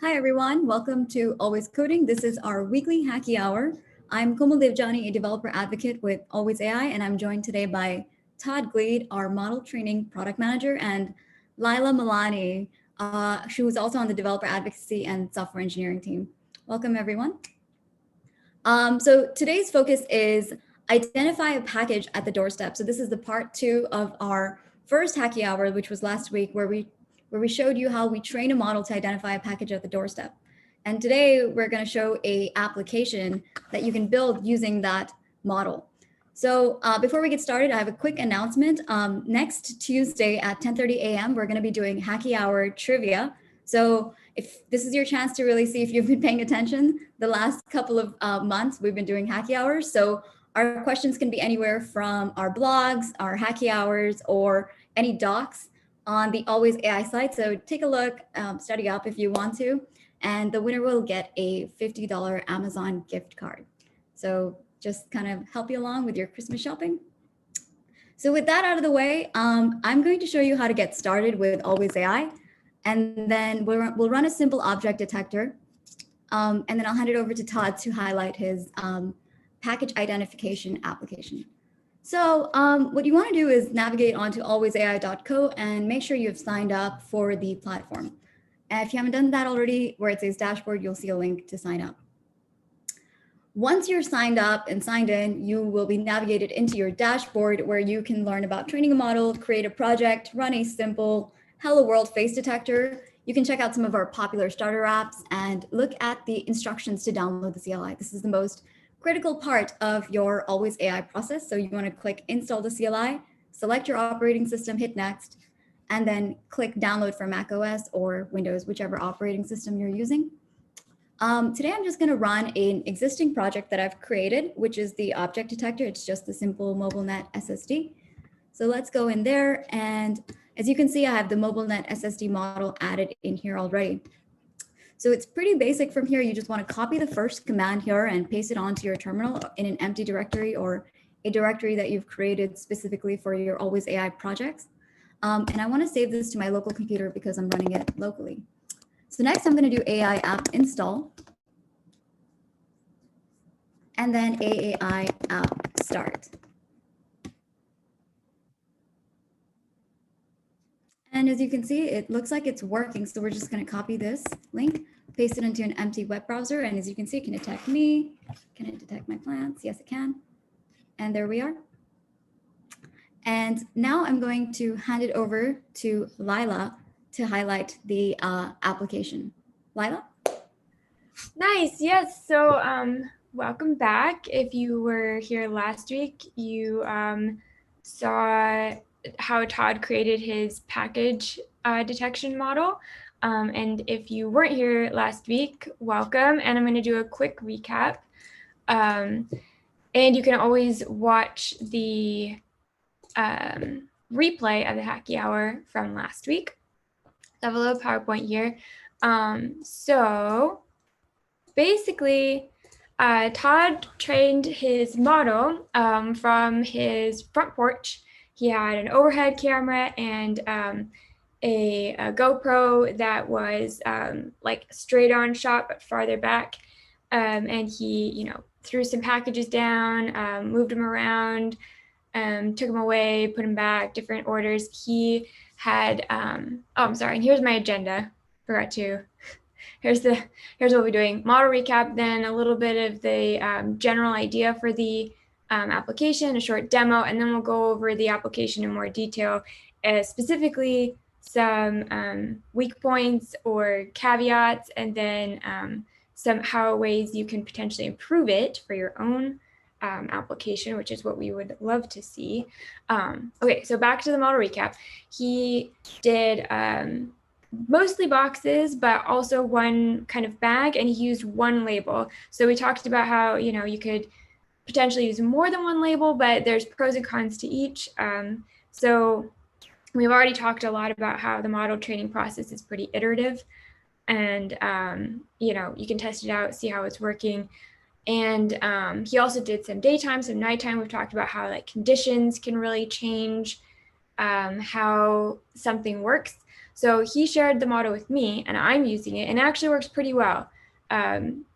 Hi everyone, welcome to Always Coding. This is our weekly Hacky Hour. I'm Komal Devjani, a developer advocate with Always AI, and I'm joined today by Todd Glade, our model training product manager, and Lila Milani, she was also on the developer advocacy and software engineering team. Welcome everyone. So today's focus is identify a package at the doorstep. So this is the part 2 of our first Hacky Hour, which was last week, where we showed you how we train a model to identify a package at the doorstep. And today we're going to show a application that you can build using that model. So before we get started, I have a quick announcement. Next Tuesday at 10:30 a.m., we're going to be doing Hacky Hour trivia. So if this is your chance to really see if you've been paying attention, the last couple of months we've been doing Hacky Hours. So our questions can be anywhere from our blogs, our Hacky Hours, or any docs on the Always AI site. So take a look, study up if you want to, and the winner will get a $50 Amazon gift card. So just kind of help you along with your Christmas shopping. So with that out of the way, I'm going to show you how to get started with Always AI. And then we'll run a simple object detector. And then I'll hand it over to Todd to highlight his package identification application. So what you want to do is navigate onto alwaysai.co and make sure you have signed up for the platform. And if you haven't done that already, where it says dashboard, you'll see a link to sign up. Once you're signed up and signed in, you will be navigated into your dashboard where you can learn about training a model, create a project, run a simple Hello World face detector. You can check out some of our popular starter apps and look at the instructions to download the CLI. This is the most critical part of your Always AI process. So you want to click install the CLI, select your operating system, hit next, and then click download for macOS or Windows, whichever operating system you're using. Today, I'm just going to run an existing project that I've created, which is the object detector. It's just the simple MobileNet SSD. So let's go in there. And as you can see, I have the MobileNet SSD model added in here already. So it's pretty basic from here. You just want to copy the first command here and paste it onto your terminal in an empty directory or a directory that you've created specifically for your Always AI projects. And I want to save this to my local computer because I'm running it locally. So next I'm going to do AI app install and then AI app start. And as you can see, it looks like it's working. So we're just going to copy this link, paste it into an empty web browser. And as you can see, it can detect me. Can it detect my plants? Yes, it can. And there we are. And now I'm going to hand it over to Lila to highlight the application. Lila? Nice. Yes. So welcome back. If you were here last week, you saw how Todd created his package detection model. And if you weren't here last week, welcome. And I'm going to do a quick recap. And you can always watch the replay of the Hacky Hour from last week. I have a little PowerPoint here. So basically, Todd trained his model from his front porch. He had an overhead camera and a GoPro that was like straight on shot, but farther back. And he, threw some packages down, moved them around, took them away, put them back, different orders. He had, I'm sorry, and here's my agenda. Forgot to. Here's what we're doing. Model recap, then a little bit of the general idea for the application, a short demo, and then we'll go over the application in more detail, specifically some weak points or caveats, and then some ways you can potentially improve it for your own application, which is what we would love to see. Okay, so back to the model recap. He did mostly boxes, but also one kind of bag, and he used one label. So we talked about how, you could potentially use more than one label, but there's pros and cons to each. So we've already talked a lot about how the model training process is pretty iterative, and, you can test it out, see how it's working. And he also did some daytime, some nighttime. We've talked about how conditions can really change how something works. So he shared the model with me, and I'm using it, and it actually works pretty well.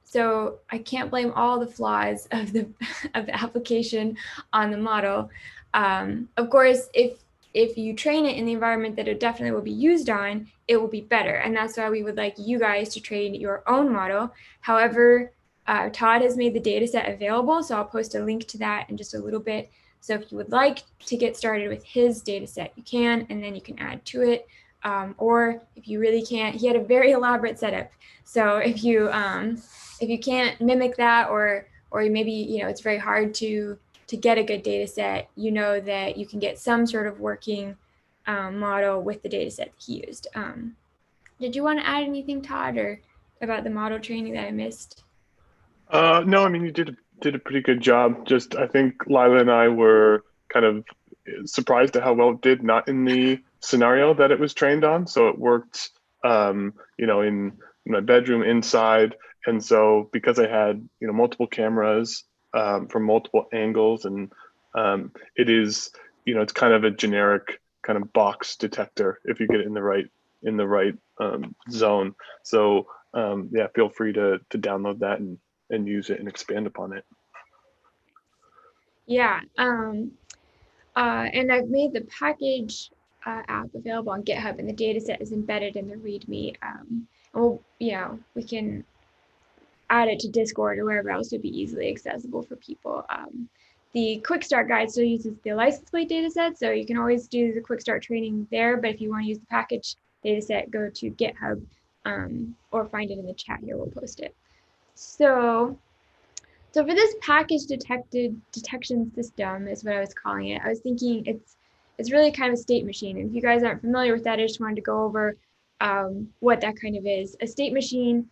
So I can't blame all the flaws of the application on the model. Of course, if you train it in the environment that it definitely will be used on, it will be better. And that's why we would like you guys to train your own model. However, Todd has made the data set available, so I'll post a link to that in just a little bit. So if you would like to get started with his data set, you can, and then you can add to it. Or if you really can't, he had a very elaborate setup. So if you can't mimic that, or maybe it's very hard to get a good data set, that you can get some sort of working model with the data set that he used. Did you want to add anything, Todd, or about the model training that I missed? No, I mean you did a pretty good job. Just I think Lila and I were kind of surprised at how well it did, not in the scenario that it was trained on. So it worked, in my bedroom inside, and so because I had multiple cameras from multiple angles, and it is it's kind of a generic kind of box detector if you get it in the right zone. So yeah, feel free to download that and use it and expand upon it. Yeah. And I've made the package app available on GitHub, and the data set is embedded in the README. We can add it to Discord or wherever else would be easily accessible for people. The quick start guide still uses the license plate data set, so you can always do the quick start training there. But if you want to use the package data set, go to GitHub or find it in the chat here. We'll post it. So for this package detection system is what I was calling it. I was thinking it's really kind of a state machine. And if you guys aren't familiar with that, I just wanted to go over what that kind of is. A state machine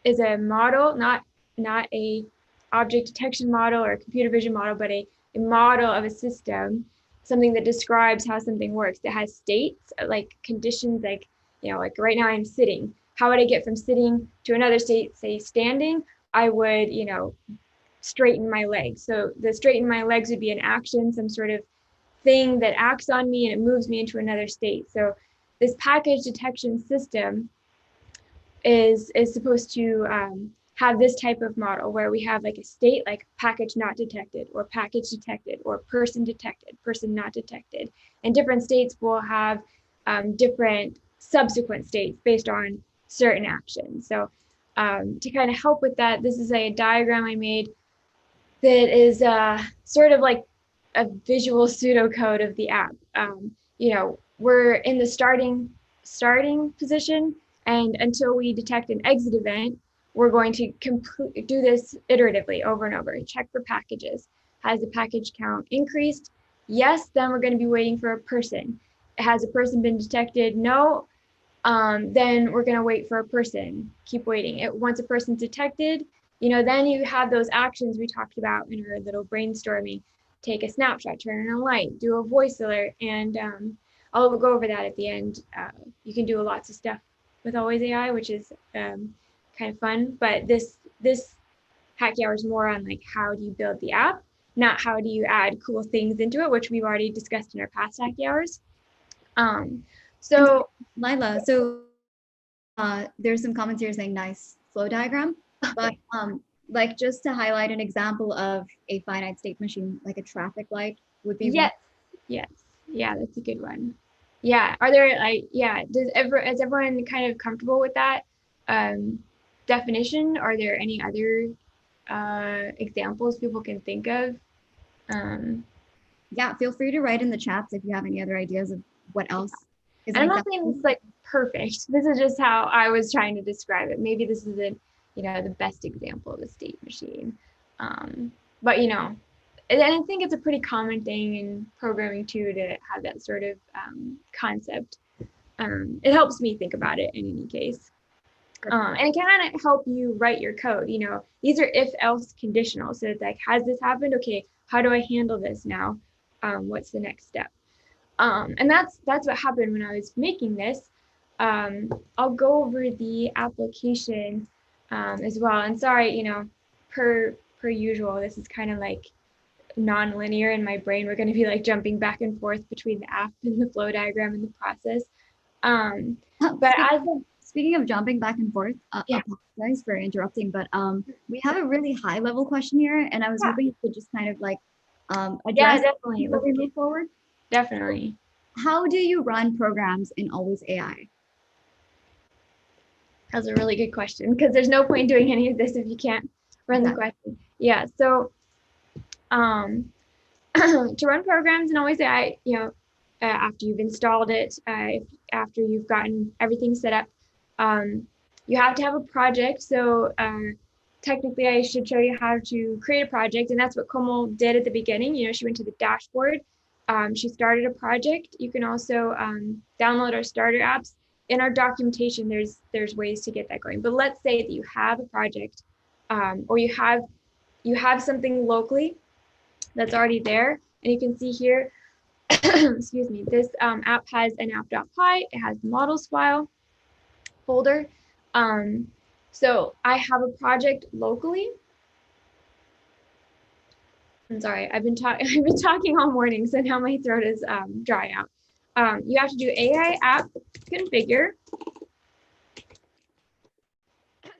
is a model, not a object detection model or a computer vision model, but a model of a system, something that describes how something works. That has states, like conditions, like right now I'm sitting. How would I get from sitting to another state, say standing? I would, straighten my legs. So the straighten my legs would be an action, some sort of thing that acts on me and it moves me into another state. So this package detection system is supposed to have this type of model where we have like a state like package not detected, or package detected, or person detected, person not detected. And different states will have different subsequent states based on certain actions. So to kind of help with that, this is a diagram I made that is sort of like a visual pseudocode of the app. We're in the starting position, and until we detect an exit event, we're going to do this iteratively over and over. Check for packages. Has the package count increased? Yes, then we're going to be waiting for a person. Has a person been detected? No. Then we're going to wait for a person. Keep waiting. Once a person's detected, then you have those actions we talked about in our little brainstorming. Take a snapshot, turn on a light, do a voice alert, and I'll go over that at the end. You can do lots of stuff with Always AI, which is kind of fun. But this Hacky Hour is more on like how do you build the app, not how do you add cool things into it, which we've already discussed in our past Hacky Hours. So Lila, there's some comments here saying nice flow diagram, but like just to highlight an example of a finite state machine, like a traffic light would be. Yes, that's a good one. Yeah, are there is everyone kind of comfortable with that definition? Are there any other examples people can think of? Yeah, feel free to write in the chats if you have any other ideas of what else. I'm not saying this is like perfect. This is just how I was trying to describe it. Maybe this isn't, the best example of a state machine. But and I think it's a pretty common thing in programming too, to have that sort of concept. It helps me think about it in any case. And it can kind of help you write your code. These are if-else conditional. So it's like, has this happened? Okay, how do I handle this now? What's the next step? And that's what happened when I was making this. I'll go over the application as well. And sorry, per usual, this is kind of like non-linear in my brain. We're going to be like jumping back and forth between the app and the flow diagram and the process. But as a, Speaking of jumping back and forth, Yeah. apologize for interrupting, but we have a really high level question here, and I was hoping you could just kind of like address definitely. before we move forward. Definitely. How do you run programs in Always AI? That's a really good question, because there's no point doing any of this if you can't run the question. Yeah. So to run programs in Always AI, after you've installed it, after you've gotten everything set up, you have to have a project. So technically, I should show you how to create a project, and that's what Komal did at the beginning. She went to the dashboard. She started a project. You can also download our starter apps. In our documentation, there's ways to get that going. But let's say that you have a project, or you have something locally that's already there, and you can see here, excuse me, this app has an app.py. It has the models file folder. So I have a project locally. I'm sorry, I've been talking all morning, so now my throat is dry out. You have to do AI app configure,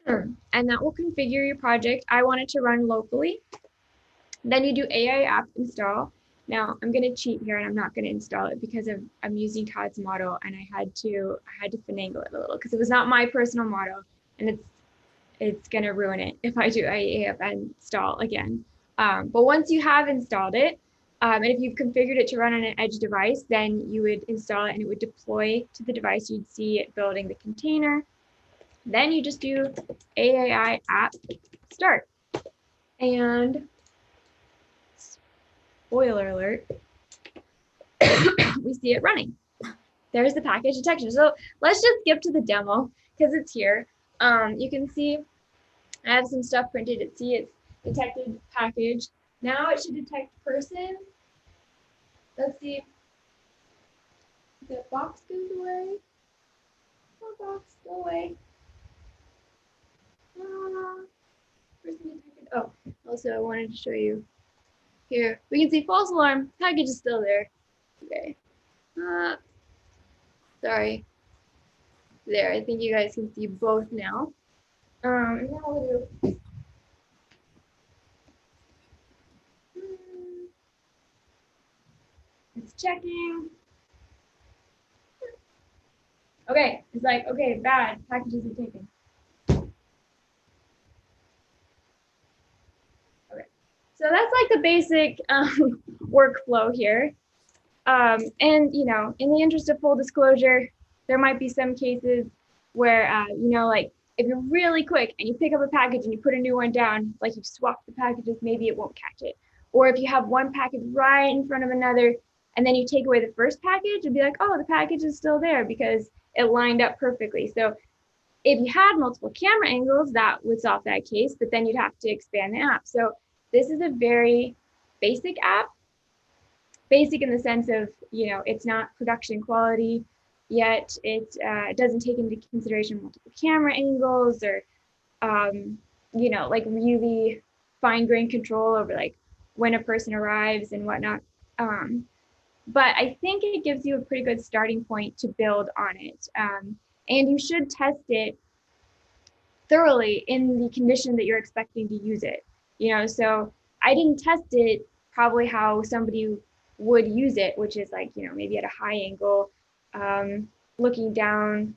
and that will configure your project. I want it to run locally. Then you do AI app install. Now I'm going to cheat here, and I'm not going to install it because I'm using Todd's model, and I had to finagle it a little because it was not my personal model, and it's going to ruin it if I do AI app install again. But once you have installed it, and if you've configured it to run on an edge device, then you would install it and it would deploy to the device. You'd see it building the container. Then you just do AI app start. And spoiler alert, we see it running. There's the package detection. So let's just skip to the demo because it's here. You can see I have some stuff printed. It's detected package. Now it should detect person. Let's see. The box goes away. Oh, box, go away. Person detected. Oh, also I wanted to show you here. We can see false alarm. Package is still there. Okay. Sorry. There. I think you guys can see both now. And now we'll do. It's checking. Okay, it's like, okay, bad, packages are taken. Okay, so that's like the basic workflow here. And, in the interest of full disclosure, there might be some cases where, like if you're really quick and you pick up a package and you put a new one down, like you've swapped the packages, maybe it won't catch it. Or if you have one package right in front of another, and then you take away the first package, it'd be like, oh, the package is still there because it lined up perfectly. So if you had multiple camera angles, that would solve that case, but then you'd have to expand the app. So this is a very basic app. Basic in the sense of, it's not production quality, yet it doesn't take into consideration multiple camera angles or, like really fine-grained control over like when a person arrives and whatnot. But I think it gives you a pretty good starting point to build on it. And you should test it thoroughly in the condition that you're expecting to use it. So I didn't test it probably how somebody would use it, which is like, maybe at a high angle, looking down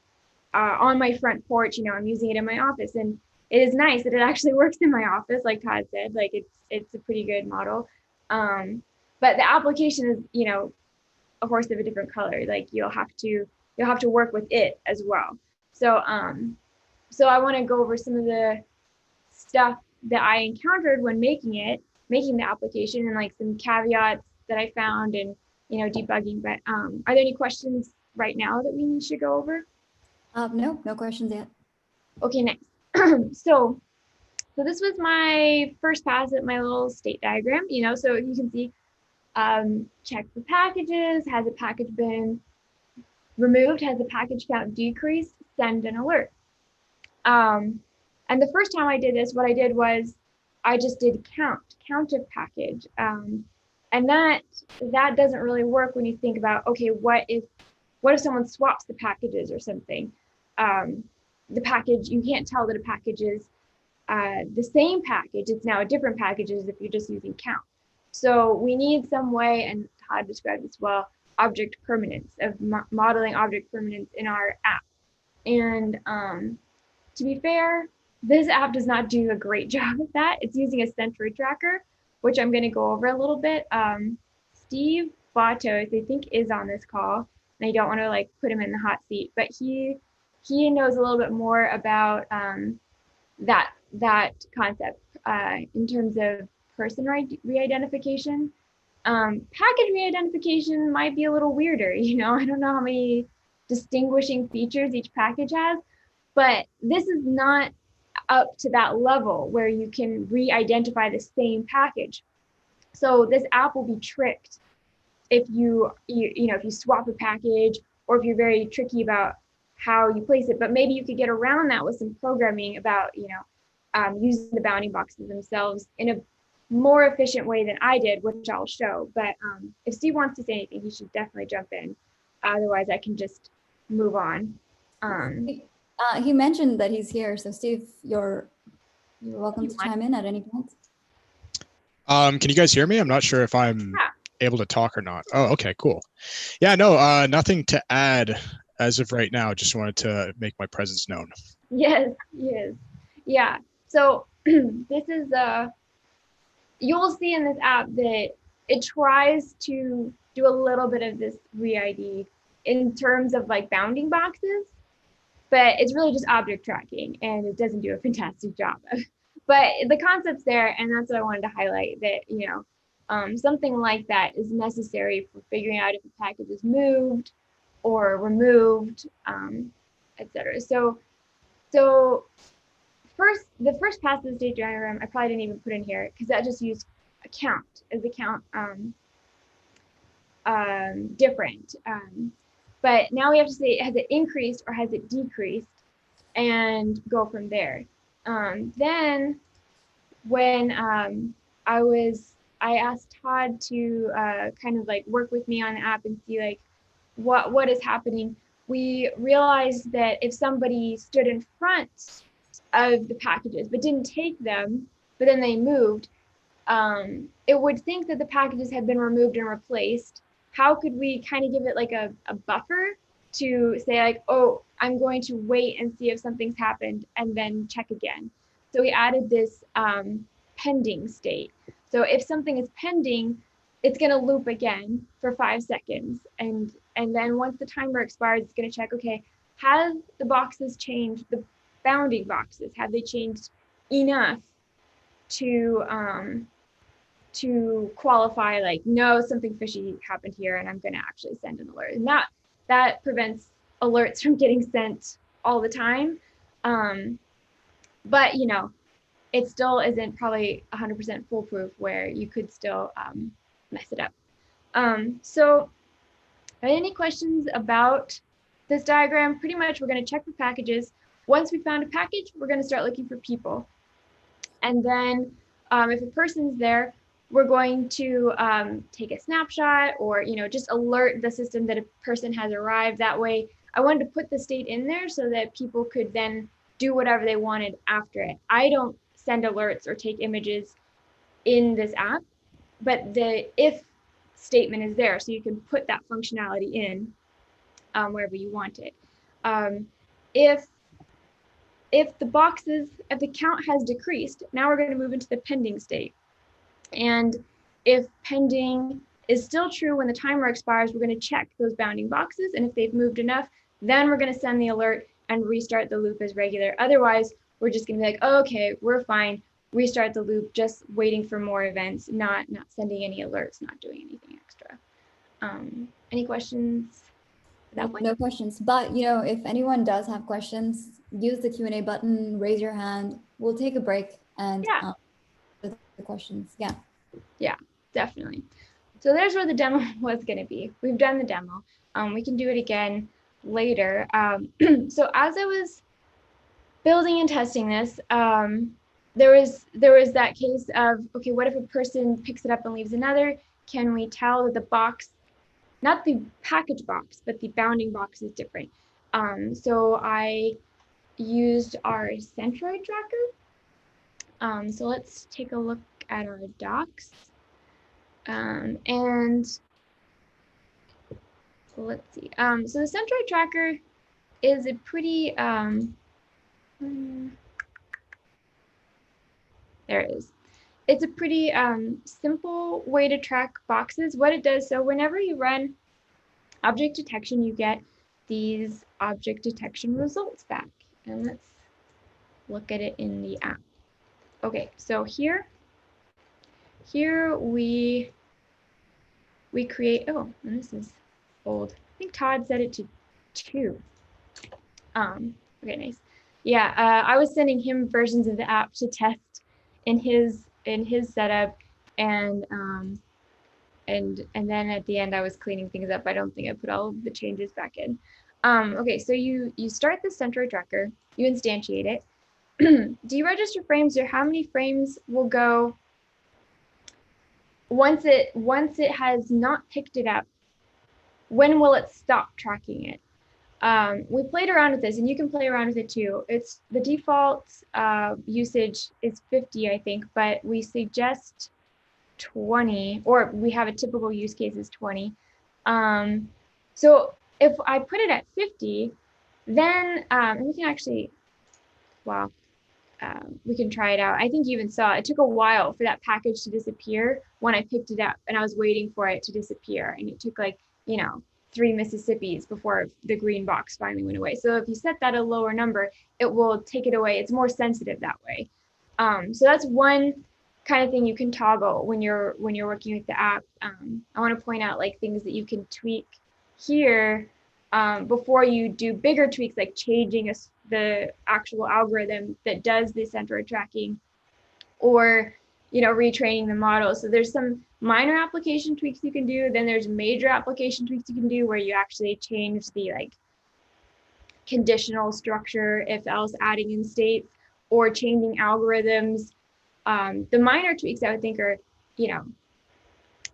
on my front porch. I'm using it in my office, and it is nice that it actually works in my office, like Todd said. Like it's a pretty good model. But the application is, a horse of a different color. Like you'll have to work with it as well. So I want to go over some of the stuff that I encountered when making the application, and like some caveats that I found, and debugging. But are there any questions right now that we should go over? No questions yet. Okay, nice. So this was my first pass at my little state diagram. So you can see, check for packages. Has a package been removed? Has the package count decreased? Send an alert. And the first time I did this, what I did was I just did count of package. And that doesn't really work when you think about, okay, what if what if someone swaps the packages or something? The package, you can't tell that a package is the same package. It's now a different package as if you're just using count. So we need some way, and Todd described this well, object permanence, of modeling object permanence in our app. And to be fair, this app does not do a great job of that. It's using a Sentry tracker, which I'm going to go over a little bit. Steve Batos, I think, is on this call, and I don't want to like put him in the hot seat, but he knows a little bit more about that concept in terms of person re-identification. Package re-identification might be a little weirder, you know, I don't know how many distinguishing features each package has, but this is not up to that level where you can re-identify the same package. So this app will be tricked if you know, if you swap a package, or if you're very tricky about how you place it. But maybe you could get around that with some programming about, you know, using the bounding boxes themselves in a more efficient way than I did, which I'll show. But if Steve wants to say anything, he should definitely jump in. Otherwise, I can just move on. He mentioned that he's here, so Steve, you're welcome to chime in at any point. Can you guys hear me? I'm not sure if I'm able to talk or not. Oh, okay, cool. Yeah, no, nothing to add as of right now. Just wanted to make my presence known. Yes, yes. Yeah. So this is you'll see in this app that it tries to do a little bit of this re-ID in terms of like bounding boxes, but it's really just object tracking, and it doesn't do a fantastic job. But the concept's there, and that's what I wanted to highlight, that, you know, something like that is necessary for figuring out if a package is moved or removed, etc. So the first pass of the state diagram, I probably didn't even put in here because that just used a count as the count different. But now we have to say, has it increased or has it decreased, and go from there. Then when I asked Todd to kind of like work with me on the app and see like what is happening, we realized that if somebody stood in front of the packages but didn't take them, but then they moved, it would think that the packages had been removed and replaced. How could we kind of give it like a buffer to say like, oh, I'm going to wait and see if something's happened and then check again. So we added this pending state. So if something is pending, it's going to loop again for 5 seconds. And then once the timer expires, it's going to check, okay, have the boxes changed, the bounding boxes, have they changed enough to qualify like, no, something fishy happened here and I'm going to actually send an alert. And that prevents alerts from getting sent all the time. But, you know, it still isn't probably 100% foolproof, where you could still mess it up. So any questions about this diagram? Pretty much we're going to check for packages. Once we found a package, we're going to start looking for people. And then if a person's there, we're going to take a snapshot, or, you know, just alert the system that a person has arrived. That way, I wanted to put the state in there so that people could then do whatever they wanted after it. I don't send alerts or take images in this app, but the if statement is there, so you can put that functionality in wherever you want it. If the count has decreased, now we're going to move into the pending state. And if pending is still true when the timer expires, we're going to check those bounding boxes. And if they've moved enough, then we're going to send the alert and restart the loop as regular. Otherwise, we're just going to be like, oh, okay, we're fine. Restart the loop, just waiting for more events, not sending any alerts, not doing anything extra. Any questions at that point? No questions, but you know, if anyone does have questions, use the Q&A button, raise your hand. We'll take a break and the questions. Yeah, definitely. So there's where the demo was going to be. We've done the demo. We can do it again later. So as I was building and testing this, there was that case of, okay, what if a person picks it up and leaves another? Can we tell that the box not the package box, but the bounding box is different. So I used our centroid tracker. So let's take a look at our docs. And so let's see. So the centroid tracker is a pretty, there it is. It's a pretty simple way to track boxes. What it does, so whenever you run object detection, you get these object detection results back. And let's look at it in the app. Okay, so here we create, oh, and this is old. I think Todd set it to 2. Okay, nice. Yeah, I was sending him versions of the app to test in his setup, and then at the end I was cleaning things up. I don't think I put all of the changes back in. Okay, so you start the centroid tracker, you instantiate it. Deregister frames are how many frames will go once it has not picked it up. When will it stop tracking it? We played around with this, and you can play around with it too. It's the default usage is 50, I think, but we suggest 20, or we have a typical use case is 20. So if I put it at 50, then we can actually, wow, we can try it out. I think you even saw it took a while for that package to disappear when I picked it up, and I was waiting for it to disappear, and it took like, 3 Mississippis before the green box finally went away. So if you set that a lower number, it will take it away. It's more sensitive that way. So that's one kind of thing you can toggle when you're working with the app. I want to point out like things that you can tweak here before you do bigger tweaks, like changing the actual algorithm that does the centroid tracking, or retraining the model. So there's some minor application tweaks you can do. Then there's major application tweaks you can do where you actually change the like conditional structure, if else, adding in states, or changing algorithms. The minor tweaks I would think are,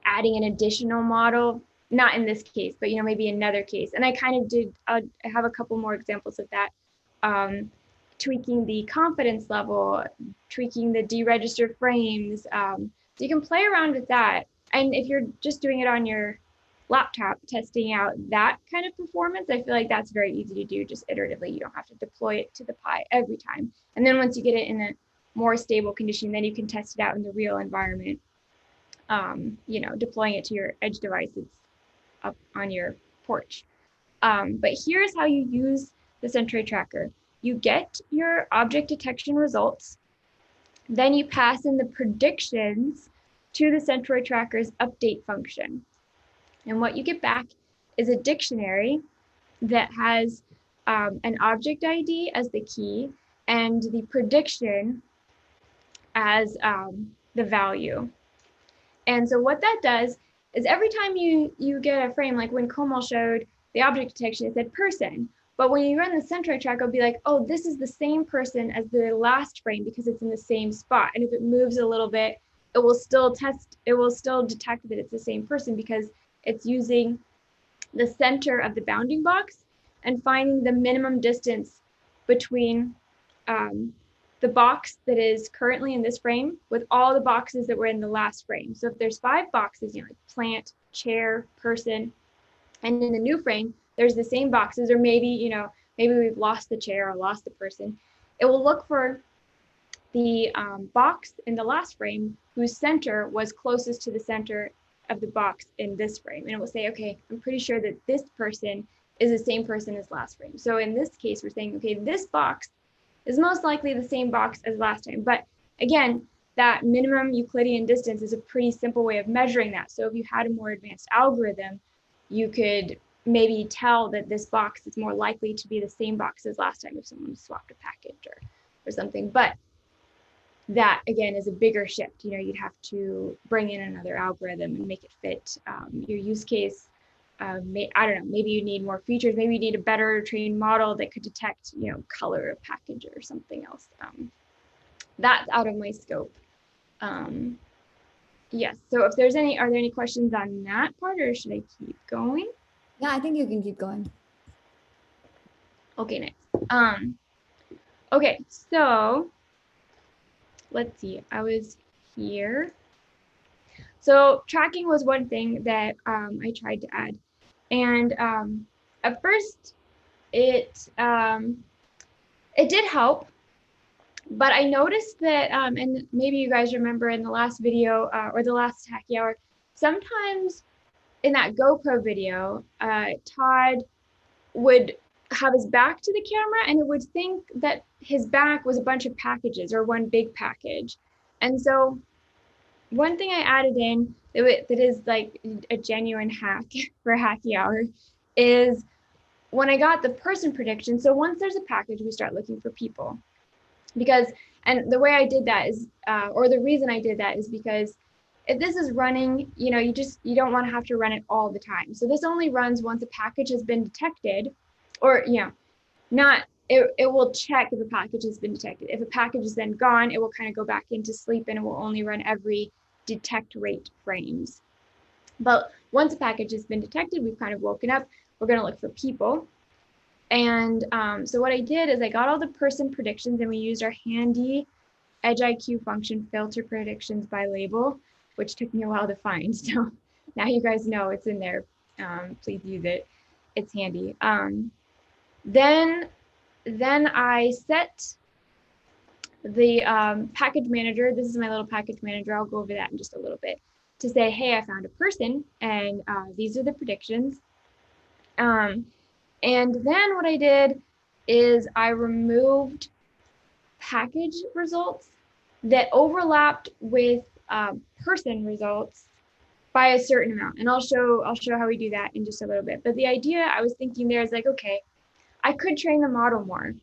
adding an additional model, not in this case, but maybe another case. And I kind of did, I have a couple more examples of that. Tweaking the confidence level, tweaking the deregister frames. So you can play around with that. And if you're just doing it on your laptop, testing out that kind of performance, I feel like that's very easy to do just iteratively. You don't have to deploy it to the Pi every time. And then once you get it in a more stable condition, then you can test it out in the real environment, deploying it to your edge devices up on your porch. But here's how you use the centroid tracker. You get your object detection results, then you pass in the predictions to the centroid tracker's update function. And what you get back is a dictionary that has an object ID as the key and the prediction as the value. And so what that does is every time you get a frame, like when Komal showed the object detection, it said person. But when you run the centroid tracker, it'll be like, oh, this is the same person as the last frame because it's in the same spot. And if it moves a little bit, it will still detect that it's the same person because it's using the center of the bounding box and finding the minimum distance between the box that is currently in this frame with all the boxes that were in the last frame. So if there's 5 boxes, like plant, chair, person, and in the new frame, there's the same boxes, or maybe, maybe we've lost the chair or lost the person. It will look for the box in the last frame whose center was closest to the center of the box in this frame. And it will say, okay, I'm pretty sure that this person is the same person as last frame. So in this case, we're saying, okay, this box is most likely the same box as last time. But again, that minimum Euclidean distance is a pretty simple way of measuring that. So if you had a more advanced algorithm, you could maybe tell that this box is more likely to be the same box as last time if someone swapped a package or something. But that, again, is a bigger shift. You'd have to bring in another algorithm and make it fit your use case. I don't know, maybe you need more features. Maybe you need a better trained model that could detect, color of package or something else. That's out of my scope. yes. So if there's any, are there any questions on that part, or should I keep going? Yeah, I think you can keep going. Okay, nice. Okay, so let's see. I was here. So tracking was one thing that I tried to add, and at first it did help, but I noticed that, and maybe you guys remember in the last video or the last Hacky Hour, sometimes in that GoPro video, Todd would have his back to the camera and it would think that his back was a bunch of packages or one big package. And so one thing I added in that is like a genuine hack for Hacky Hour is when I got the person prediction. So once there's a package, we start looking for people. Because, and the way I did that is, or the reason I did that is because if this is running, you know, you don't want to have to run it all the time. So this only runs once a package has been detected, or, you know, it will check if a package has been detected. If a package is then gone, it will kind of go back into sleep and it will only run every detect rate frames. But once a package has been detected, we've kind of woken up, we're going to look for people. And so what I did is I got all the person predictions and we used our handy Edge IQ function filter predictions by label, which took me a while to find. So now you guys know it's in there. Please use it. It's handy. Then I set the package manager. This is my little package manager. I'll go over that in just a little bit to say, hey, I found a person and these are the predictions. And then what I did is I removed package results that overlapped with person results by a certain amount. And I'll show how we do that in just a little bit. But the idea I was thinking there is like, okay, I could train the model more.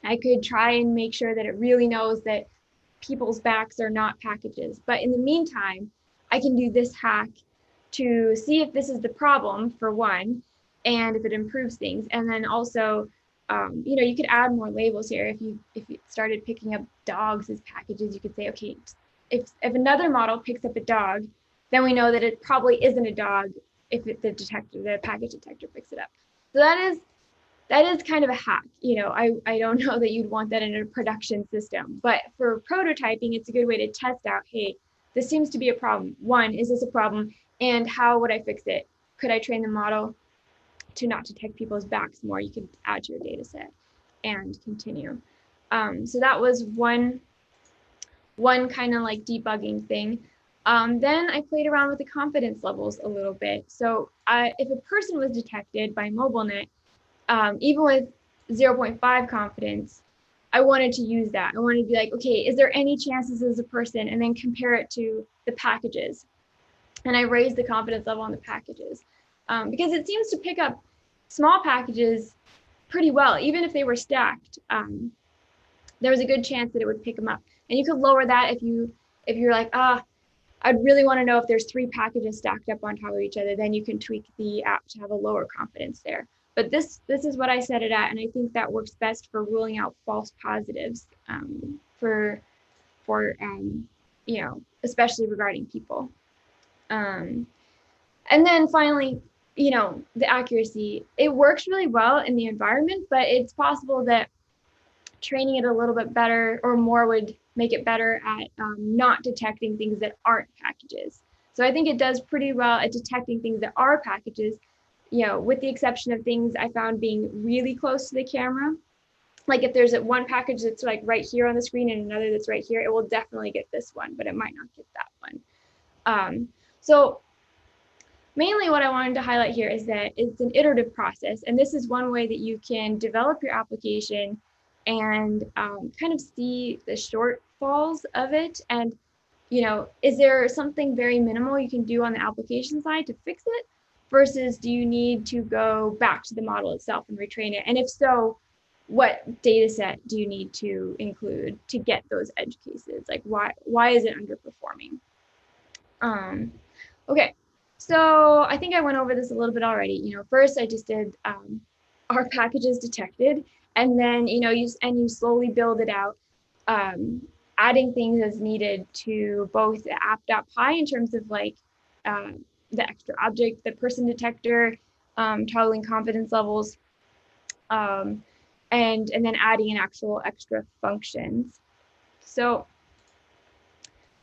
I could try and make sure that it really knows that people's backs are not packages. But in the meantime, I can do this hack to see if this is the problem, for one, and if it improves things. And then also, you know, you could add more labels here. If you started picking up dogs as packages, you could say, okay, if another model picks up a dog, then we know that it probably isn't a dog if the package detector picks it up. So that is kind of a hack. You know, I don't know that you'd want that in a production system, but for prototyping, it's a good way to test out, hey, this seems to be a problem. One, is this a problem? And how would I fix it? Could I train the model to not detect people's backs more? You could add to your data set and continue. So that was one kind of like debugging thing. Then I played around with the confidence levels a little bit. So if a person was detected by MobileNet, even with 0.5 confidence, I wanted to use that. I wanted to be like, okay, is there any chances as a person? And then compare it to the packages. And I raised the confidence level on the packages because it seems to pick up small packages pretty well. Even if they were stacked, there was a good chance that it would pick them up. And you could lower that if you're like, I'd really want to know if there's 3 packages stacked up on top of each other, then you can tweak the app to have a lower confidence there. But this is what I set it at, and I think that works best for ruling out false positives for you know, especially regarding people. And then finally, you know, the accuracy, it works really well in the environment, but it's possible that training it a little bit better or more would make it better at not detecting things that aren't packages. So I think it does pretty well at detecting things that are packages, you know, with the exception of things I found being really close to the camera. Like if there's one package that's like right here on the screen and another that's right here, it will definitely get this one, but it might not get that one. So mainly what I wanted to highlight here is that it's an iterative process. And this is one way that you can develop your application and kind of see the shortfalls of it. And, you know, is there something very minimal you can do on the application side to fix it? Versus do you need to go back to the model itself and retrain it? And if so, what data set do you need to include to get those edge cases? Like why is it underperforming? Okay, so I think I went over this a little bit already. You know, first I just did our packages detected, and then, you know, you slowly build it out. adding things as needed to both the app.py in terms of like the extra object, the person detector, toggling confidence levels, and then adding in actual extra functions. So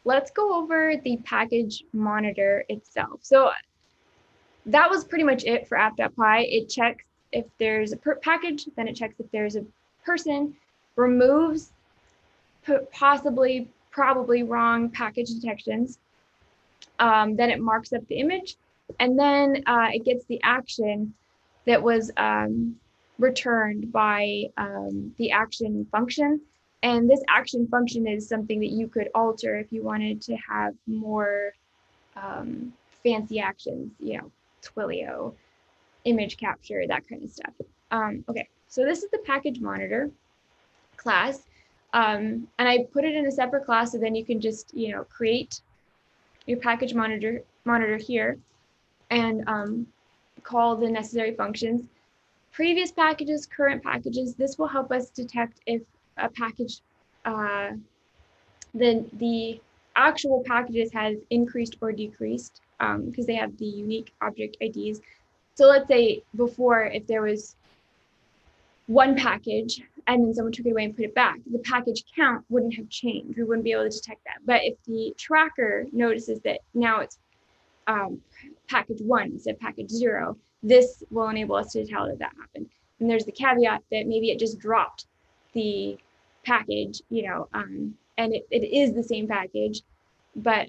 let's go over the package monitor itself. So that was pretty much it for app.py. It checks if there's a package, then it checks if there's a person, removes possibly, probably wrong package detections. Then it marks up the image, and then it gets the action that was returned by the action function. And this action function is something that you could alter if you wanted to have more fancy actions, you know, Twilio, image capture, that kind of stuff. Okay, so this is the package monitor class. And I put it in a separate class, so then you can just, you know, create your package monitor here and call the necessary functions. Previous packages, current packages, this will help us detect if a package, the actual packages has increased or decreased because they have the unique object IDs. So let's say before, if there was one package and then someone took it away and put it back, the package count wouldn't have changed. We wouldn't be able to detect that. But if the tracker notices that now it's package 1 instead of package 0, this will enable us to tell that that happened. And there's the caveat that maybe it just dropped the package, you know, and it is the same package, but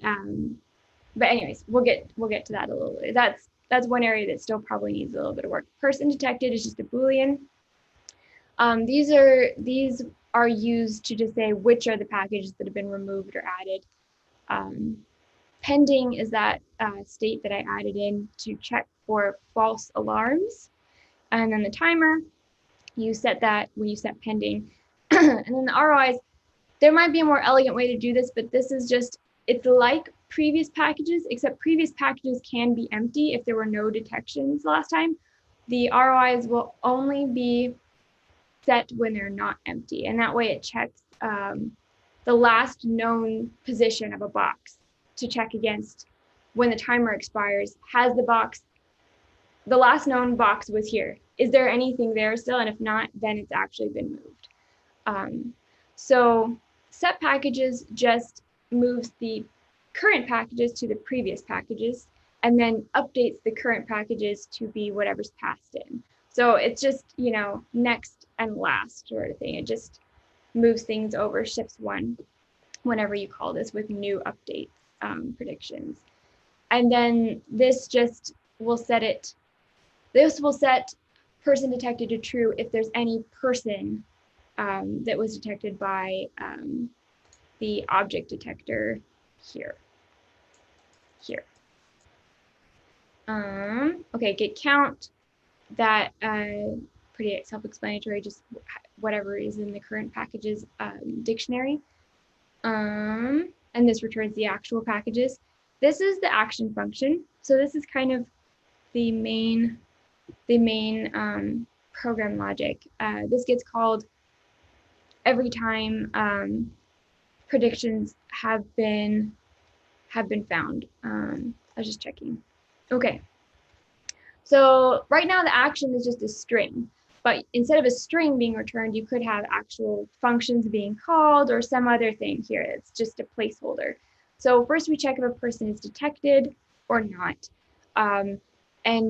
anyways, we'll get to that a little later. That's one area that still probably needs a little bit of work. Person detected is just a Boolean. These are used to just say which are the packages that have been removed or added. Pending is that state that I added in to check for false alarms. And then the timer, you set that when you set pending. And then the ROIs, there might be a more elegant way to do this, but this is just, it's like previous packages, except previous packages can be empty if there were no detections last time. The ROIs will only be set when they're not empty. And that way it checks the last known position of a box to check against when the timer expires. Has the box, the last known box was here. Is there anything there still? And if not, then it's actually been moved. So set packages just moves the current packages to the previous packages and then updates the current packages to be whatever's passed in. So it's just, you know, next and last sort of thing. It just moves things over, shifts one whenever you call this with new updates, predictions. And then this just will set it, this will set person detected to true if there's any person that was detected by the object detector here. Okay, get count, that pretty self-explanatory, just whatever is in the current packages dictionary. And this returns the actual packages. This is the action function. So this is kind of the main program logic. This gets called every time predictions have been found. I was just checking. Okay. So right now the action is just a string, but instead of a string being returned, you could have actual functions being called or some other thing here. It's just a placeholder. So first we check if a person is detected or not. And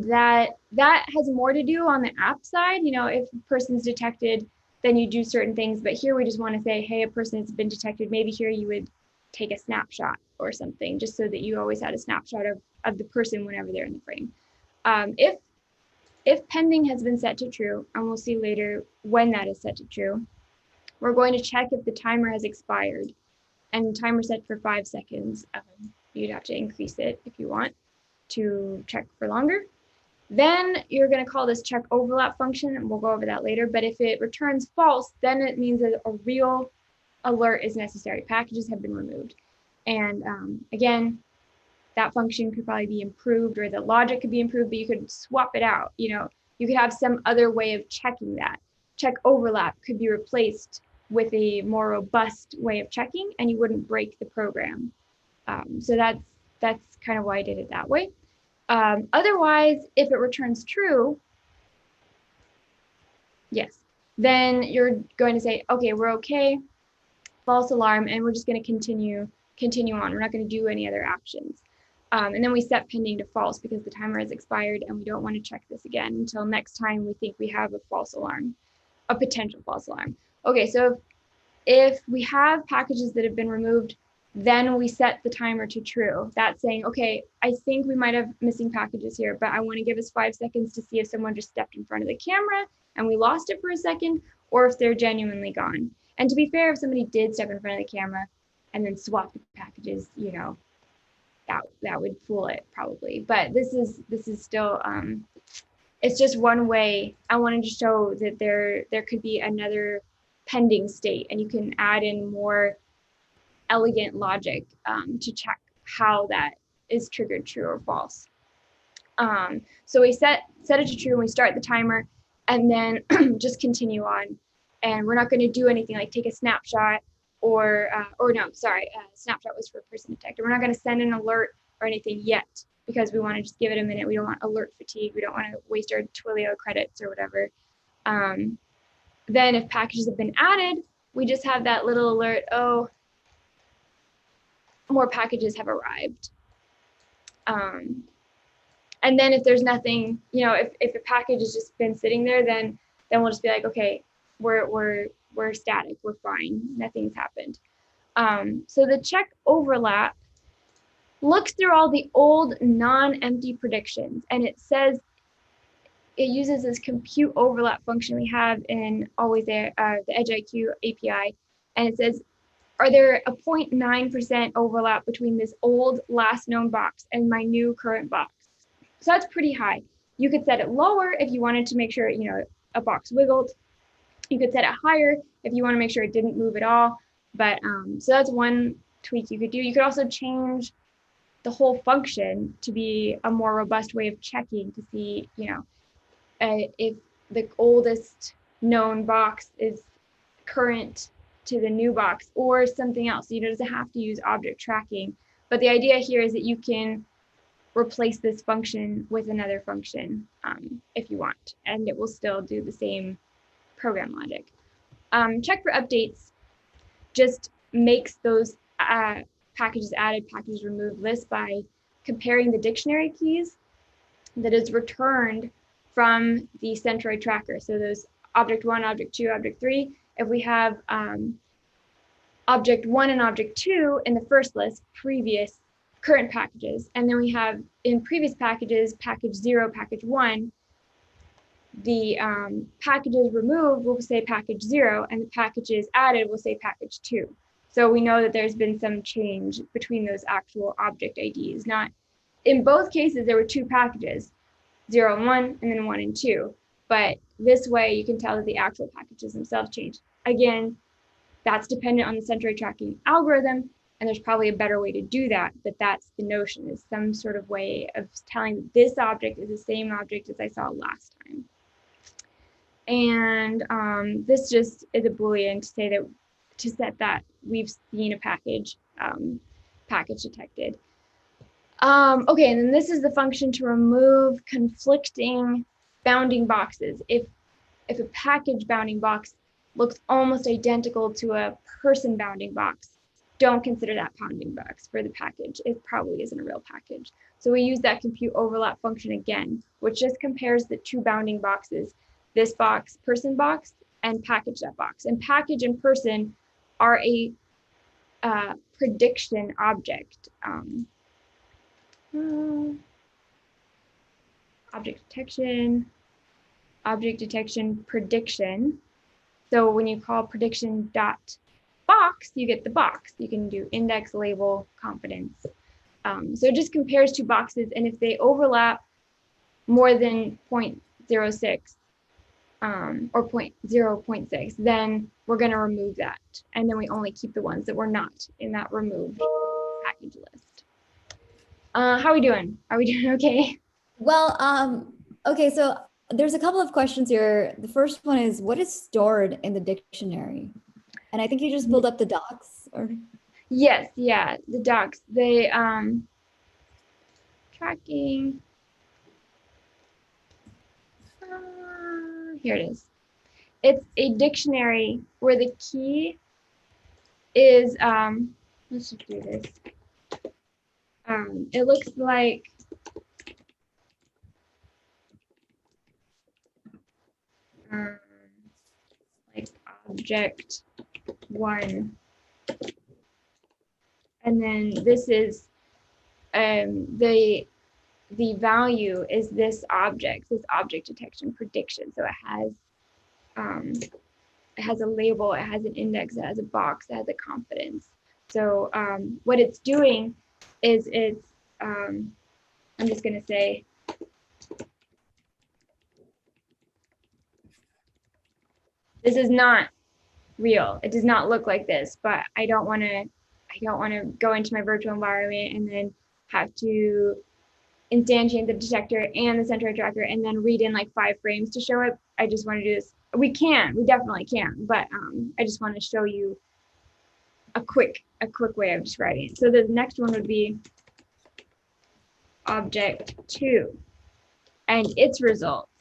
that has more to do on the app side. You know, if a person's detected, then you do certain things, but here we just want to say, hey, a person has been detected. Maybe here you would take a snapshot or something, just so that you always had a snapshot of the person whenever they're in the frame. If pending has been set to true, and we'll see later when that is set to true, we're going to check if the timer has expired. And the timer set for 5 seconds. You'd have to increase it if you want to check for longer. Then you're going to call this check overlap function, and we'll go over that later. But if it returns false, then it means that a real alert is necessary. Packages have been removed. And again, that function could probably be improved, or the logic could be improved, but you could swap it out. You know, you could have some other way of checking that. Check overlap could be replaced with a more robust way of checking, and you wouldn't break the program. So that's kind of why I did it that way. Otherwise, if it returns true, yes, then you're going to say, okay, we're okay, false alarm, and we're just going to continue on. We're not going to do any other actions. And then we set pending to false because the timer has expired and we don't want to check this again until next time we think we have a false alarm, a potential false alarm. Okay, so if we have packages that have been removed, then we set the timer to true. That's saying, okay, I think we might have missing packages here, but I want to give us 5 seconds to see if someone just stepped in front of the camera and we lost it for a second, or if they're genuinely gone. And to be fair, if somebody did step in front of the camera and then swap the packages, you know, that would fool it probably. But this is still, it's just one way. I wanted to show that there could be another pending state, and you can add in more elegant logic to check how that is triggered true or false. So we set it to true and we start the timer, and then just continue on. And we're not going to do anything like take a snapshot or no, sorry, snapshot was for person detector. We're not going to send an alert or anything yet because we want to just give it a minute. We don't want alert fatigue. We don't want to waste our Twilio credits or whatever. Then if packages have been added, we just have that little alert, oh, more packages have arrived. And then if there's nothing, you know, if the package has just been sitting there, then we'll just be like, okay, we're static, we're fine, nothing's happened. So the check overlap looks through all the old non-empty predictions, and it says it uses this compute overlap function we have in always the Edge IQ API, and it says, are there a 0.9% overlap between this old last known box and my new current box? So that's pretty high. You could set it lower if you wanted to make sure, you know, a box wiggled. You could set it higher if you want to make sure it didn't move at all. But so that's one tweak you could do. You could also change the whole function to be a more robust way of checking to see, you know, if the oldest known box is current to the new box or something else. You know, it doesn't have to use object tracking. But the idea here is that you can replace this function with another function if you want, and it will still do the same program logic. Check for updates just makes those packages added, packages removed list by comparing the dictionary keys that is returned from the Centroid tracker. So those object 1, object 2, object 3. If we have object 1 and object 2 in the first list, previous current packages, and then we have in previous packages, package 0, package 1, the packages removed will say package 0, and the packages added will say package 2. So we know that there's been some change between those actual object IDs. Not in both cases, there were 2 packages, 0 and 1, and then 1 and 2. But this way you can tell that the actual packages themselves changed. Again, that's dependent on the Centroid tracking algorithm, and there's probably a better way to do that, but that's the notion, is some sort of way of telling that this object is the same object as I saw last time. And this just is a Boolean to say that, to set that we've seen a package, package detected. Okay, and then this is the function to remove conflicting bounding boxes. If a package bounding box looks almost identical to a person bounding box, don't consider that bounding box for the package. It probably isn't a real package. So we use that compute overlap function again, which just compares the 2 bounding boxes, this box, person box, and package.box. And package and person are a prediction object. Object detection, prediction. So when you call prediction dot box, you get the box. You can do index, label, confidence. So it just compares 2 boxes, and if they overlap more than 0.06 or 0.6, then we're going to remove that. And then we only keep the ones that were not in that removed package list. How are we doing? Are we doing okay? Well, okay, so there's a couple of questions here. The first one is, what is stored in the dictionary? And I think you just pulled up the docs, or Yes, yeah, the docs. They tracking. Here it is. It's a dictionary where the key is let's just do this. It looks like um, like object one, and then this is the value is this object detection prediction. So it has a label, it has an index, it has a box, it has a confidence. So what it's doing is it's I'm just gonna say this is not real. It does not look like this, but I don't want to go into my virtual environment and then have to instantiate the detector and the center tracker and then read in like 5 frames to show it. I just want to do this. We definitely can, but I just want to show you a quick way of describing it. So the next one would be object 2 and its results.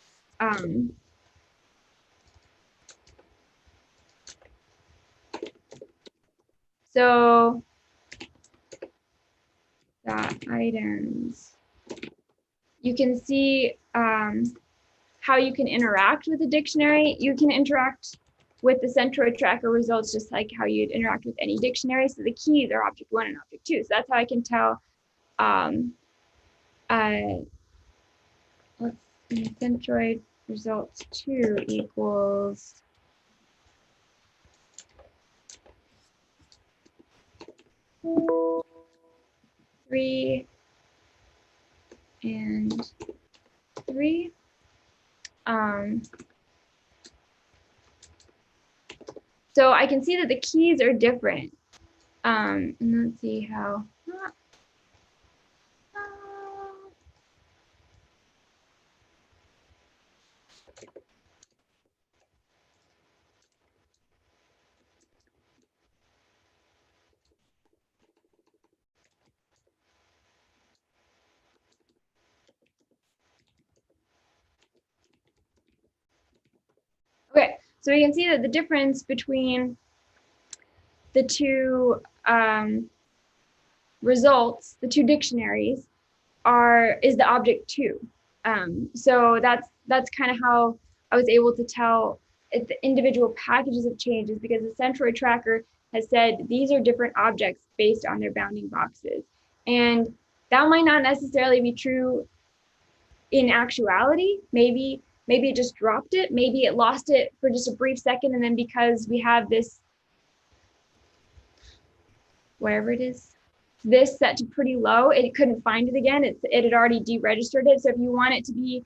So items. You can see how you can interact with the dictionary. You can interact with the Centroid tracker results just like how you'd interact with any dictionary. So the keys are object 1 and object 2. So that's how I can tell let's see, Centroid results 2 equals three and 3. So I can see that the keys are different. And let's see how. Okay, so we can see that the difference between the two results, the two dictionaries, is the object 2. So that's kind of how I was able to tell if the individual packages have changed, is because the Centroid tracker has said these are different objects based on their bounding boxes. And that might not necessarily be true in actuality. Maybe it just dropped it. Maybe it lost it for just a brief second. And then because we have this, whatever it is, this set to pretty low, it couldn't find it again. It had already deregistered it. So if you want it to be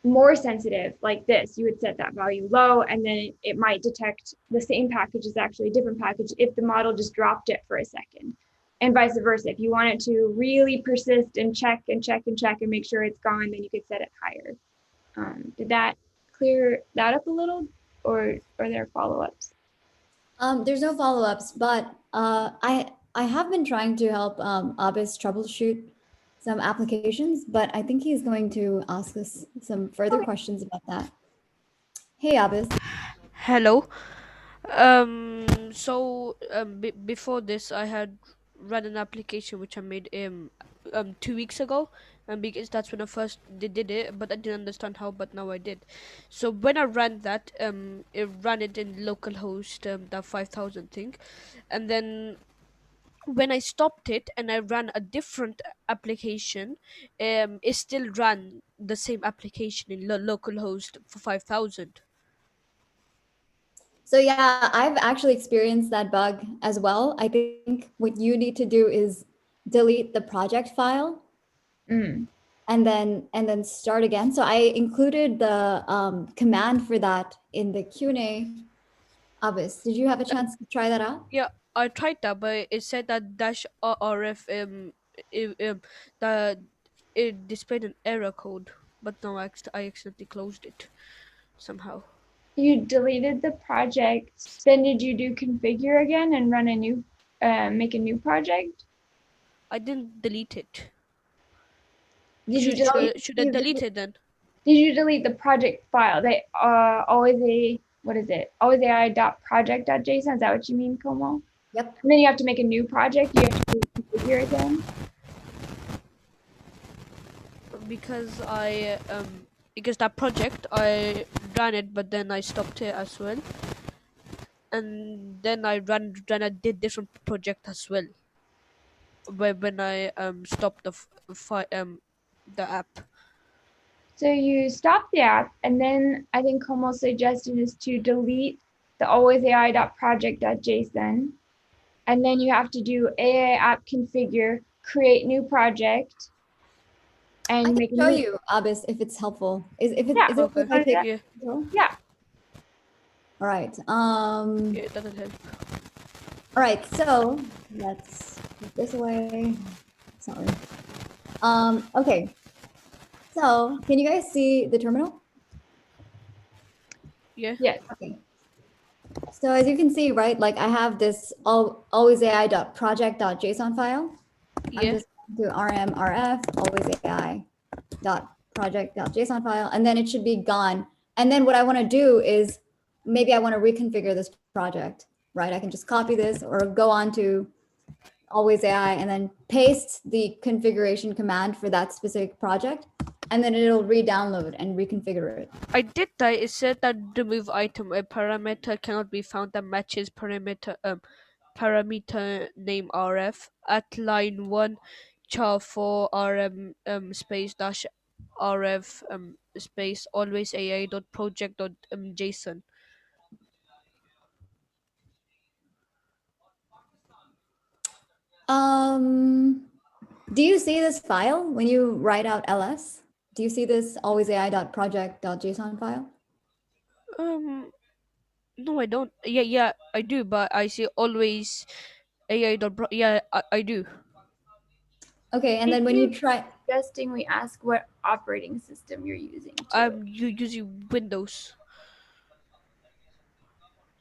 more sensitive like this, you would set that value low, and then it might detect the same package is actually a different package if the model just dropped it for a second, and vice versa. If you want it to really persist and check and check and check and make sure it's gone, then you could set it higher. Did that clear that up a little, or are there follow-ups? there's no follow-ups, but I have been trying to help Abis troubleshoot some applications, but I think he's going to ask us some further questions about that. Hey, Abis. Hello. Before this, I had run an application which I made 2 weeks ago, and because that's when I first did it, but I didn't understand how, but now I did. So when I ran that, it ran it in localhost, that 5,000 thing, and then when I stopped it and I ran a different application, it still ran the same application in localhost for 5,000. So yeah, I've actually experienced that bug as well. I think what you need to do is delete the project file and then start again. So I included the command for that in the Q&A. Abis, did you have a chance to try that out? Yeah, I tried that, but it said that -rf that it displayed an error code, but no, I accidentally closed it somehow. You deleted the project. Then did you do configure again and run a new, make a new project? I didn't delete it. Did you Should delete? should I delete it then? Did you delete the project file? They always a what is it? Always AI dot project dot JSON. Is that what you mean, Como? Yep. And then you have to make a new project. You have to configure again. Because because that project I ran it, but then I stopped it as well, and then I ran a different project as well. When I stopped the app. So you stop the app, and then I think Como's suggestion is to delete the alwaysai.project.json, and then you have to do AI app configure, create new project, I and can make a show new. you, Abis, if it's helpful. Is it Yeah. is it okay if I take Yeah. control? Yeah. All right. Yeah, that'll help. All right. So let's put this away. Sorry. Okay. So can you guys see the terminal? Yeah. Yes. Okay. So as you can see, right, like I have this alwaysai.project.json file. I'm Yeah. just going to rmrf alwaysai.project.json file, and then it should be gone. And then what I want to do is maybe I want to reconfigure this project, right? I can just copy this or go on to always AI and then paste the configuration command for that specific project, and then it'll re-download and reconfigure it. I did that. It said that remove item. A parameter cannot be found that matches parameter name rf at line 1 char for rm space dash rf space always ai dot project dot json. Do you see this file when you write out ls? Do you see this alwaysai.project.json file? No, I don't. Yeah, I do, but I see always ai dot yeah, I do. Okay, and then when you try, Suggesting we ask what operating system you're using. I'm using Windows.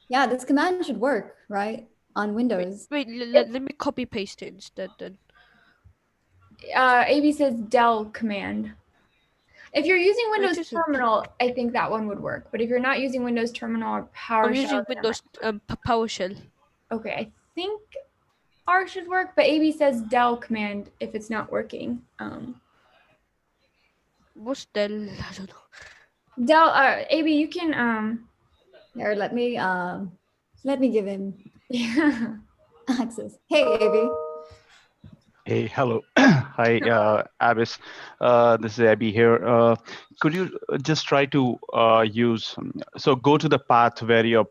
yeah, this command should work, right? On Windows. Wait, let me copy paste it instead then. AB says del command. If you're using Wait, Windows is it? Terminal, I think that one would work. But if you're not using Windows Terminal or PowerShell, I'm using then it Windows PowerShell. okay, I think R should work, but AB says del command if it's not working. What's Dell? I don't know. Del, AB, you can Here, let me give him yeah. access. Hey, Avi. Hey, hello. Hi, Abis. This is Abby here. Could you just try to use, so go to the path where your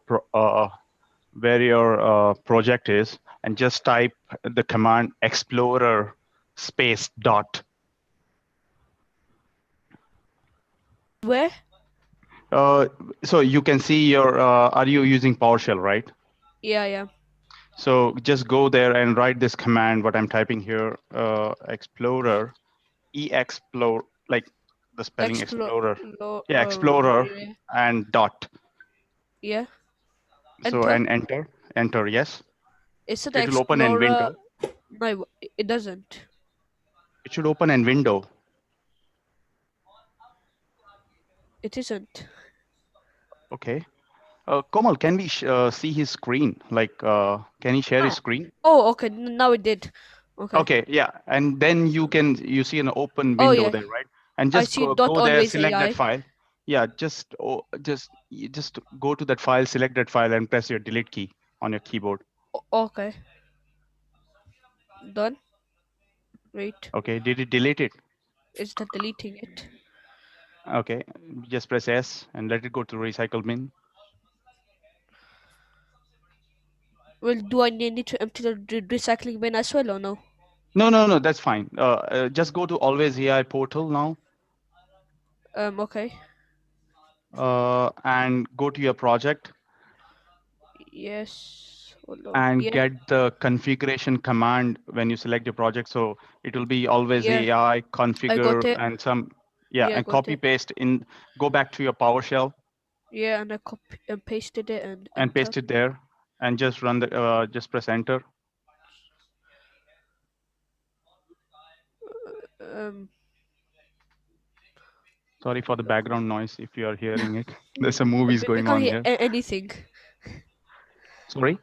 project is and just type the command explorer space dot. Where? So you can see your, are you using PowerShell, right? Yeah. So just go there and write this command, what I'm typing here, explorer, explore, like the spelling explorer. Yeah, explorer Yeah. and dot. Yeah. So Enter. and enter, yes. Is it It will open in Explorer? window. No, it doesn't. It should open in window. It isn't. Okay. Komal, can we see his screen? Like, can he share his screen? Oh, okay. Now it did. Okay. Okay, yeah. And then you see an open Oh, window yeah. there, right? And I just see go dot there, always select AI. that file. Yeah, just go to that file, select that file, and press your delete key on your keyboard. Okay. Done. Wait. Okay, did it delete it? Is that deleting it? Okay, just press S and let it go to recycle bin. Well, do I need to empty the recycling bin as well or no? No, that's fine. Just go to Always AI portal now. Okay. And go to your project Yes. Hold on. and Yeah. get the configuration command when you select your project. So it will be Always Yeah. AI I configure got it. and some, Yeah, I and got copy it. paste in, go back to your PowerShell Yeah, and I copy and pasted it and and enter. paste it there, and just run the just press enter. Um, Sorry for the background noise if you are hearing it. There's some movies we going can't on hear here. anything. Sorry.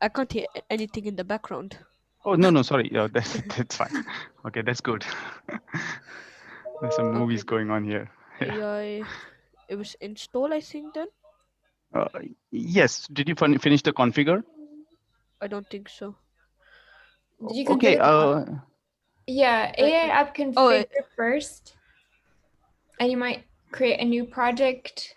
I can't hear anything in the background. Oh no, sorry. Yeah, that's fine. Okay, that's good. There's some movies Okay, going on here. Yeah. AI. It was installed, I think. Then Uh, yes. Did you finish the configure? I don't think so. Did you Okay. configure the model? Yeah, AI app configure first, and you might create a new project,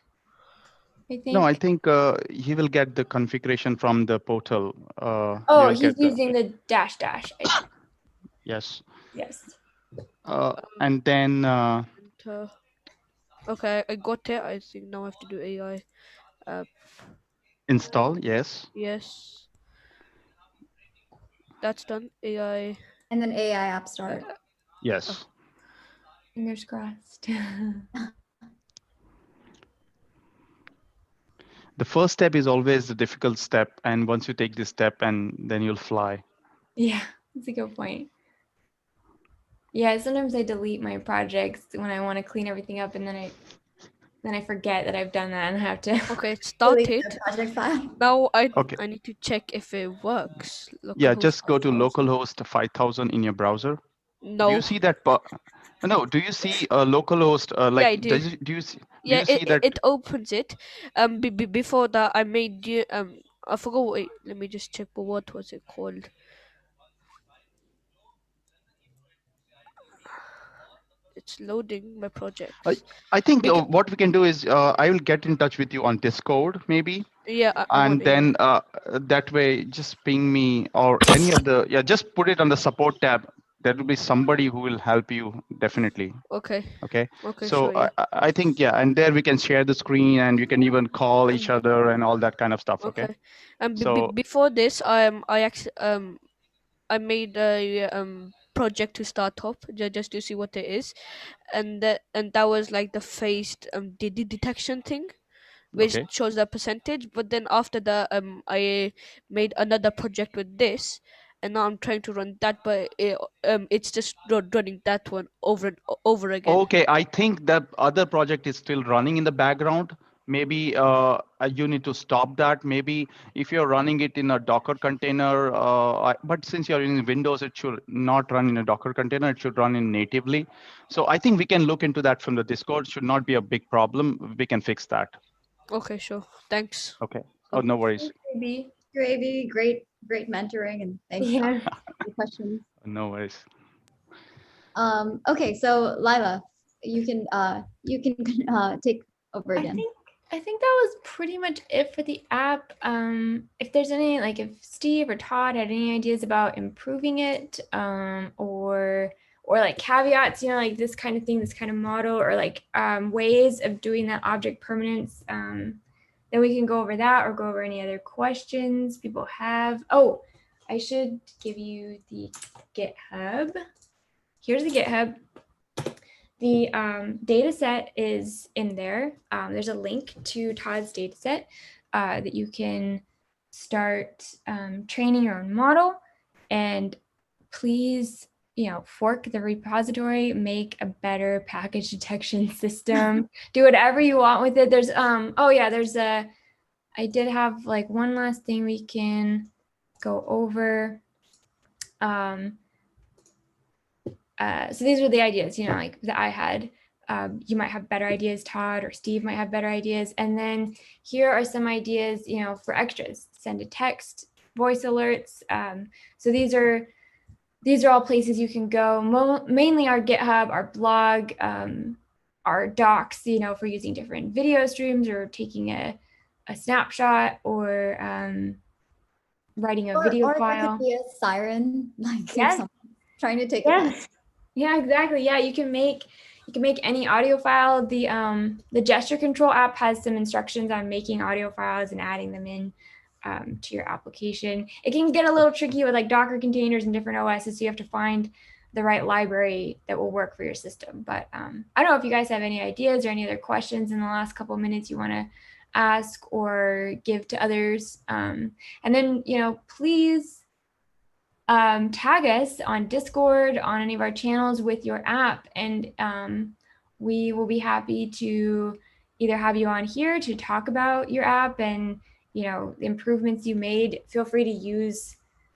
I think. No, I think he will get the configuration from the portal. Oh, he's using the dash. I think. Yes. Yes. And then Enter. Okay, I got it. I think now I have to do AI. install. Yes. Yes, that's done. AI. And then AI app start. Yes. Fingers crossed. The first step is always the difficult step, and once you take this step, and then you'll fly. Yeah, that's a good point. Yeah, sometimes I delete my projects when I want to clean everything up, and then I forget that I've done that and I have to. Okay, it Delete started. the project file. Now I Okay. need to check if it works. Yeah, Localhost just go to 5000. localhost 5000 in your browser. Do No. you see that? No. Do you see localhost? Yeah, I do. Do you see? Yeah, Do you see that? it opens it. Before that, I made you. I forgot. Wait, let me just check. But what was it called? It's loading my projects. I think Bec- what we can do is I will get in touch with you on Discord maybe, Yeah, I'm on and AI. then that way just ping me or any of the just put it on the support tab. There will be somebody who will help you definitely. Okay. Okay. Okay, So sure. Yeah. I think and there we can share the screen and you can even call each other and all that kind of stuff. Okay. Okay. And So before this, I made a project to start up just to see what it is, and that was like the phased detection thing, which okay. shows the percentage. But then after that, I made another project with this, and now I'm trying to run that, but it's just running that one over and over again. Okay, I think the other project is still running in the background. Maybe you need to stop that. Maybe if you're running it in a Docker container, but since you're using Windows, it should not run in a Docker container. It should run in natively. So I think we can look into that from the Discord. Should not be a big problem. We can fix that. Okay, sure. Thanks. Okay. Oh, no worries. Maybe. Gravy, great mentoring, and thanks Yeah. for the questions. No worries. Okay, so Lila, you can take over again. I think that was pretty much it for the app. If there's any, like if Steve or Todd had any ideas about improving it, or like caveats, like this kind of thing, this kind of model, or like ways of doing that object permanence, then we can go over that or go over any other questions people have. Oh, I should give you the GitHub. Here's the GitHub. The data set is in there. There's a link to Todd's data set that you can start training your own model. And please, fork the repository, make a better package detection system, do whatever you want with it. There's, I did have like one last thing we can go over. So these were the ideas, like that I had. You might have better ideas, Todd or Steve might have better ideas. And then here are some ideas, for extras. Send a text, voice alerts. So these are all places you can go. Mainly our GitHub, our blog, our docs, for using different video streams or taking a snapshot or writing a video file. Or it could be a siren, like if someone's trying to take a test. Yeah, exactly. Yeah, you can make any audio file. The gesture control app has some instructions on making audio files and adding them in to your application. It can get a little tricky with like Docker containers and different OSs, so you have to find the right library that will work for your system. But I don't know if you guys have any ideas or any other questions in the last couple of minutes you want to ask or give to others. And then, please tag us on Discord, on any of our channels with your app, and we will be happy to either have you on here to talk about your app and the improvements you made. Feel free to use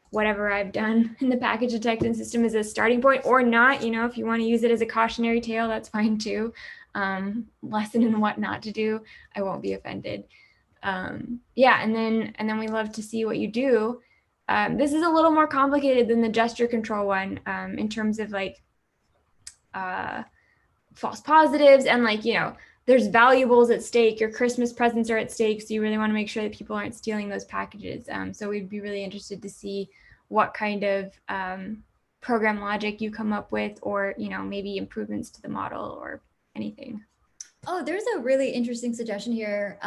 whatever I've done in the package detection system as a starting point, or not. If you want to use it as a cautionary tale, that's fine too. Lesson in what not to do. I won't be offended. Yeah, and then we love to see what you do. This is a little more complicated than the gesture control one in terms of like false positives and there's valuables at stake. Your Christmas presents are at stake, so you really want to make sure that people aren't stealing those packages. So we'd be really interested to see what kind of program logic you come up with, or maybe improvements to the model or anything. Oh, there's a really interesting suggestion here.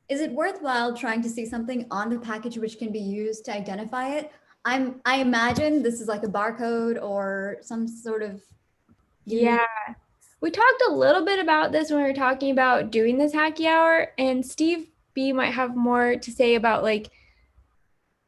Is it worthwhile trying to see something on the package which can be used to identify it? I imagine this is like a barcode or some sort of Yeah. We talked a little bit about this when we were talking about doing this Hacky Hour, and Steve B might have more to say about like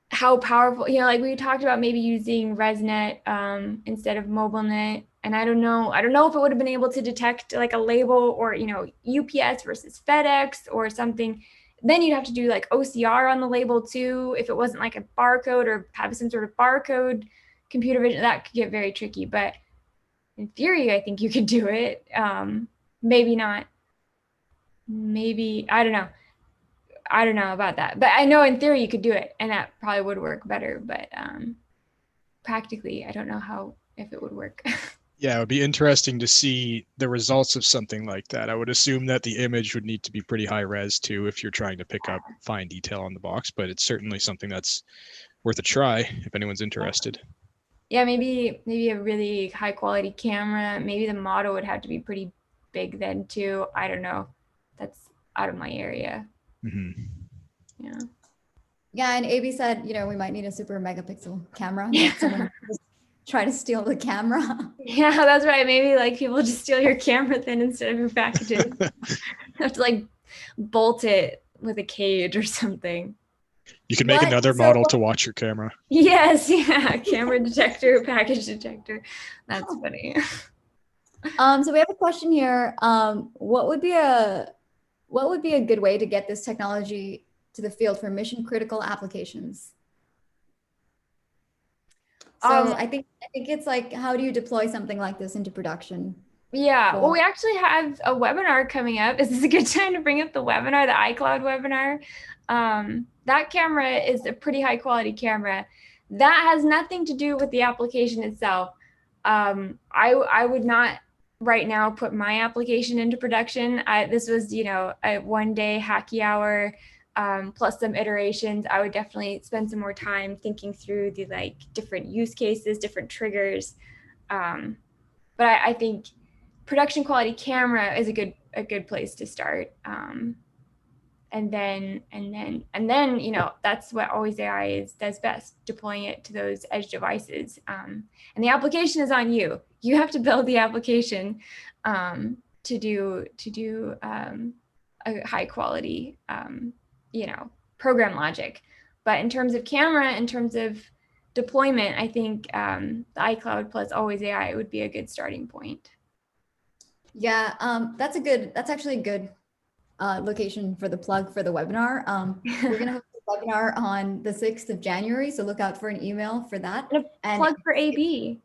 how powerful, we talked about maybe using ResNet instead of MobileNet. And I don't know if it would have been able to detect like a label or, UPS versus FedEx or something. Then you'd have to do like OCR on the label too. If it wasn't like a barcode or have some sort of barcode computer vision, that could get very tricky. But in theory, I think you could do it. Maybe not. Maybe, I don't know. I don't know about that, but I know in theory you could do it, and that probably would work better. But practically, I don't know if it would work. Yeah, it would be interesting to see the results of something like that. I would assume that the image would need to be pretty high res too if you're trying to pick up fine detail on the box, but it's certainly something that's worth a try if anyone's interested. Yeah, maybe a really high quality camera. Maybe the model would have to be pretty big then too. I don't know. That's out of my area. Mm-hmm. Yeah. Yeah, and AB said, we might need a super megapixel camera. That someone just try to steal the camera. Yeah, that's right. Maybe like people just steal your camera then instead of your packages. You have to like bolt it with a cage or something. You can make another model to watch your camera. Yes, yeah, camera detector, package detector. That's funny. So we have a question here. What would be a good way to get this technology to the field for mission critical applications? So I think it's like, how do you deploy something like this into production? Yeah, well, we actually have a webinar coming up. Is this a good time to bring up the webinar, the iCloud webinar? That camera is a pretty high quality camera. That has nothing to do with the application itself. I would not right now put my application into production. This was, a one-day Hacky Hour plus some iterations. I would definitely spend some more time thinking through the different use cases, different triggers. But I think production quality camera is a good place to start. And then, that's what Always AI does best, deploying it to those edge devices. And the application is on you. You have to build the application to do a high quality, program logic. But in terms of camera, in terms of deployment, I think the iCloud plus Always AI would be a good starting point. Yeah, that's actually a good location for the plug for the webinar. We're going to host a webinar on the 6th of January, so look out for an email for that. And a plug for AB.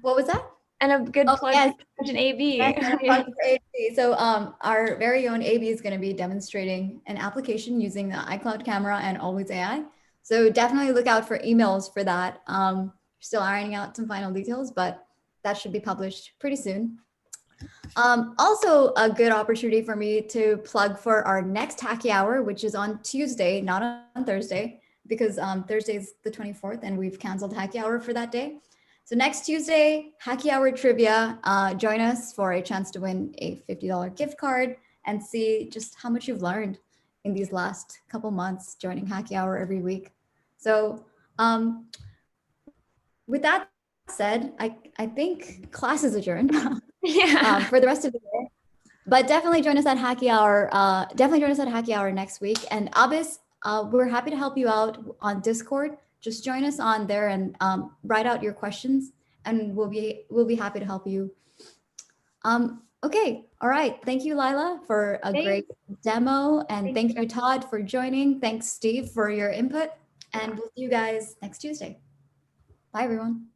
What was that? And a good plug for an AB. Yes, and a plug for AB. So our very own AB is going to be demonstrating an application using the iCloud camera and Always AI. So definitely look out for emails for that. Still ironing out some final details, but that should be published pretty soon. Also a good opportunity for me to plug for our next Hacky Hour, which is on Tuesday, not on Thursday, because Thursday is the 24th and we've canceled Hacky Hour for that day. So next Tuesday, Hacky Hour trivia, join us for a chance to win a $50 gift card and see just how much you've learned in these last couple months joining Hacky Hour every week. So with that said, I think class is adjourned Yeah. for the rest of the day. But definitely join us at Hacky Hour. Definitely join us at Hacky Hour next week. And Abis, we're happy to help you out on Discord. Just join us on there and write out your questions, and we'll be happy to help you. Okay, all right. Thank you, Lila, for a great demo, and thank you, Todd, for joining. Thanks, Steve, for your input, and we'll see you guys next Tuesday. Bye, everyone.